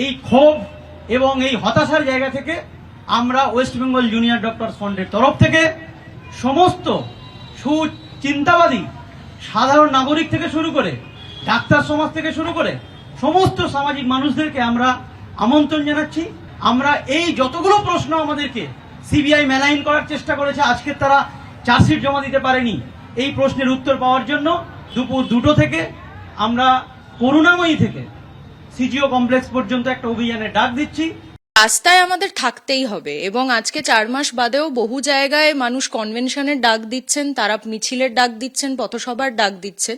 এই ক্ষোভ এবং এই হতাশার জায়গা থেকে আমরা ওয়েস্ট বেঙ্গল জুনিয়র ডক্টরস ফ্রন্টের তরফ থেকে সমস্ত সুচিন্তাবাদী সাধারণ নাগরিক থেকে শুরু করে ডাক্তার সমাজ থেকে শুরু করে সমস্ত সামাজিক মানুষদেরকে আমরা আমন্ত্রণ জানাচ্ছি। আমরা এই যতগুলো প্রশ্ন আমাদেরকে সিবিআই মেলাইন করার চেষ্টা করেছে, আজকে তারা চার্জশিট জমা দিতে পারেনি, এই প্রশ্নের উত্তর পাওয়ার জন্য দুপুর 2টো থেকে আমরা করুণাময়ী থেকে সিজিও কমপ্লেক্স পর্যন্ত একটা অভিযানের ডাক দিচ্ছি। রাস্তায় আমাদের থাকতেই হবে এবং আজকে 4 মাস বাদেও বহু জায়গায় মানুষ কনভেনশনের ডাক দিচ্ছেন, তারা মিছিলের ডাক দিচ্ছেন, পথসভার ডাক দিচ্ছেন।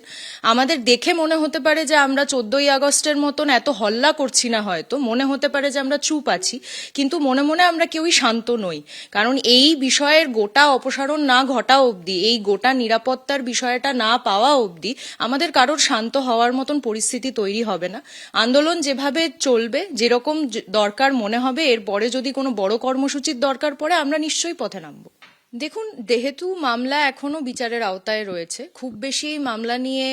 আমাদের দেখে মনে হতে পারে যে আমরা 14ই আগস্টের মতন এত হল্লা করছি না, হয়তো মনে হতে পারে যে আমরা চুপ আছি, কিন্তু মনে মনে আমরা কেউই শান্ত নই। কারণ এই বিষয়ের গোটা অপসারণ না ঘটা অবধি, এই গোটা নিরাপত্তার বিষয়টা না পাওয়া অবধি আমাদের কারোর শান্ত হওয়ার মতন পরিস্থিতি তৈরি হবে না। আন্দোলন যেভাবে চলবে, যেরকম দরকার মনে হবে, এরপরে যদি কোনো বড় কর্মসূচির দরকার পড়ে আমরা নিশ্চয়ই পথে নামব। দেখুন, যেহেতু মামলা এখনো বিচারের আওতায় রয়েছে, খুব বেশি মামলা নিয়ে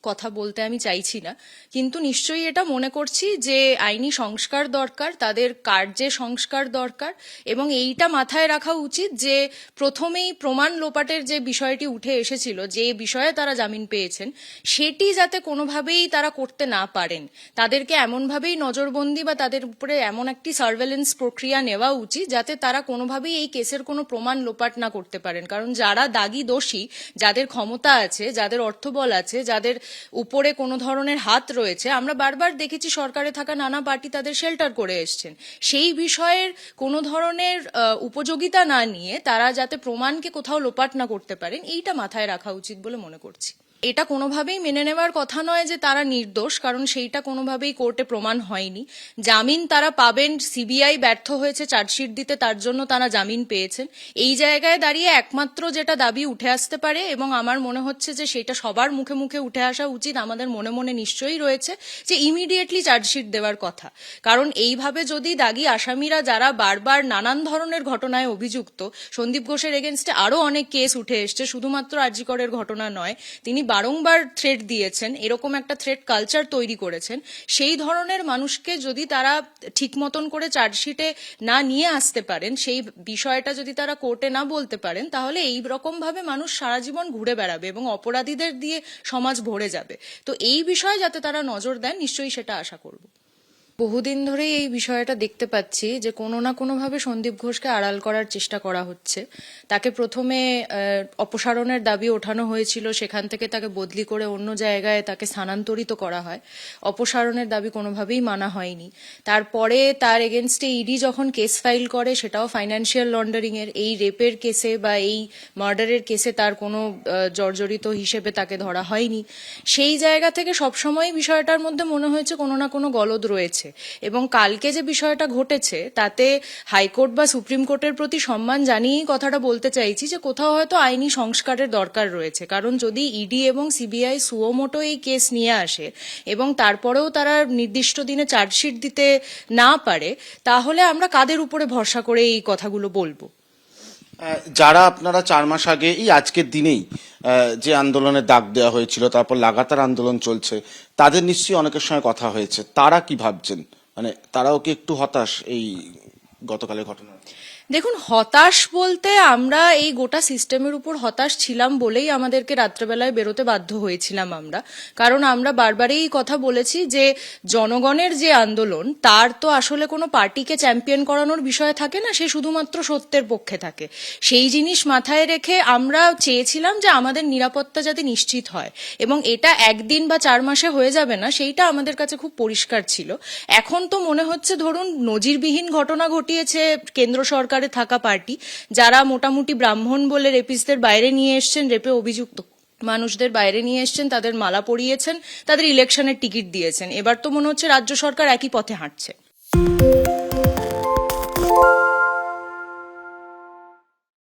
কথা বলতে আমি চাইছি না, কিন্তু নিশ্চয়ই এটা মনে করছি যে আইনি সংস্কার দরকার, তাদের কার্যে সংস্কার দরকার, এবং এইটা মাথায় রাখা উচিত যে প্রথমেই প্রমাণ লোপাটের যে বিষয়টি উঠে এসেছিল, যে বিষয়ে তারা জামিন পেয়েছেন, সেটি যাতে কোনোভাবেই তারা করতে না পারেন। তাদেরকে এমনভাবেই নজরবন্দি বা তাদের উপরে এমন একটি সার্ভেলেন্স প্রক্রিয়া নেওয়া উচিত যাতে তারা কোনোভাবেই এই কেসের কোনো প্রমাণ লোপাট না করতে পারেন। কারণ যারা দাগী দোষী, যাদের ক্ষমতা আছে, যাদের অর্থবল আছে, যাদের উপরে কোনো ধরনের হাত রয়েছে, আমরা বারবার দেখেছি সরকারে থাকা নানা পার্টি তাদের শেল্টার করে এসছেন। সেই বিষয়ের কোনো ধরনের উপযোগিতা না নিয়ে তারা যাতে প্রমাণকে কোথাও লোপাট না করতে পারেন, এইটা মাথায় রাখা উচিত বলে মনে করছি। এটা কোনোভাবেই মেনে নেওয়ার কথা নয় যে তারা নির্দোষ, কারণ সেইটা কোনোভাবেই কোর্টে প্রমাণ হয়নি। জামিন তারা পাবেন, সিবিআই ব্যর্থ হয়েছে চার্জশিট দিতে, তার জন্য তারা জামিন পেয়েছেন। এই জায়গায় দাঁড়িয়ে একমাত্র যেটা দাবি উঠে আসতে পারে, এবং আমার মনে হচ্ছে যে সেটা সবার মুখে মুখে উঠে আসা উচিত, আমাদের মনে মনে নিশ্চয়ই রয়েছে, যে ইমিডিয়েটলি চার্জশিট দেওয়ার কথা। কারণ এইভাবে যদি দাগী আসামিরা, যারা বারবার নানান ধরনের ঘটনায় অভিযুক্ত, সন্দীপ ঘোষের এগেনস্টে আরো অনেক কেস উঠে এসছে, শুধুমাত্র আরজি করের ঘটনা নয়, তিনি বারংবার থ্রেট দিয়েছেন, এরকম একটা থ্রেট কালচার তৈরি করেছেন, সেই ধরনের মানুষকে যদি তারা ঠিক মতন করে চার্জশিটে না নিয়ে আসতে পারেন, সেই বিষয়টা যদি তারা কোর্টে না বলতে পারেন, তাহলে এই রকম ভাবে মানুষ সারা জীবন ঘুরে বেড়াবে এবং অপরাধীদের দিয়ে সমাজ ভরে যাবে। তো এই বিষয়ে যাতে তারা নজর দেন, নিশ্চয়ই সেটা আশা করব। বহুদিন ধরেই এই বিষয়টা দেখতে পাচ্ছি যে কোনো না কোনোভাবে সন্দীপ ঘোষকে আড়াল করার চেষ্টা করা হচ্ছে। তাকে প্রথমে অপসারণের দাবি ওঠানো হয়েছিল, সেখান থেকে তাকে বদলি করে অন্য জায়গায় তাকে স্থানান্তরিত করা হয়। অপসারণের দাবি কোনোভাবেই মানা হয়নি। তারপরে তার এগেনস্টে ইডি যখন কেস ফাইল করে, সেটাও ফাইন্যান্সিয়াল লন্ডারিং এর, এই রেপের কেসে বা এই মার্ডারের কেসে তার কোনো জর্জরিত হিসেবে তাকে ধরা হয়নি। সেই জায়গা থেকে সবসময় বিষয়টার মধ্যে মনে হয়েছে কোনো না কোনো গলদ রয়েছে। এবং কালকে যে বিষয়টা ঘটেছে, তাতে হাইকোর্ট বা সুপ্রিম কোর্টের প্রতি সম্মান জানিয়েই কথাটা বলতে চাইছি যে কোথাও হয়তো আইনি সংস্কারের দরকার রয়েছে। কারণ যদি ইডি এবং সিবিআই সুওমোটো এই কেস নিয়ে আসে এবং তারপরেও তারা নির্দিষ্ট দিনে চার্জশিট দিতে না পারে, তাহলে আমরা কাদের উপরে ভরসা করে এই কথাগুলো বলবো? যারা আপনারা 4 মাস আগে এই আজকের দিনেই যে আন্দোলনের ডাক দেওয়া হয়েছিল, তারপর লাগাতার আন্দোলন চলছে, তাদের নিশ্চয়ই অনেকের সঙ্গে কথা হয়েছে, তারা কি ভাবছেন? মানে তারাও কি একটু হতাশ এই গতকালের ঘটনা? দেখুন, হতাশ বলতে আমরা এই গোটা সিস্টেমের উপর হতাশ ছিলাম বলেই আমাদেরকে রাত্রেবেলায় বেরোতে বাধ্য হয়েছিলাম আমরা। কারণ আমরা বারবারই কথা বলেছি যে জনগণের যে আন্দোলন, তার তো আসলে কোনো পার্টিকে চ্যাম্পিয়ন করানোর বিষয় থাকে না, সে শুধুমাত্র সত্যের পক্ষে থাকে। সেই জিনিস মাথায় রেখে আমরা চেয়েছিলাম যে আমাদের নিরাপত্তা যাতে নিশ্চিত হয়, এবং এটা একদিন বা 4 মাসে হয়ে যাবে না, সেইটা আমাদের কাছে খুব পরিষ্কার ছিল। এখন তো মনে হচ্ছে, ধরুন, নজিরবিহীন ঘটনা ঘটিয়েছে কেন্দ্র সরকার থাকা পার্টি, যারা মোটামুটি ব্রাহ্মণ বলে রেপিস্টদের বাইরে নিয়ে এসছেন, রেপে অভিযুক্ত মানুষদের বাইরে নিয়ে এসছেন, তাদের মালা পরিয়েছেন, তাদের ইলেকশনের টিকিট দিয়েছেন। এবার তো মনে হচ্ছে রাজ্য সরকার একই পথে হাঁটছে।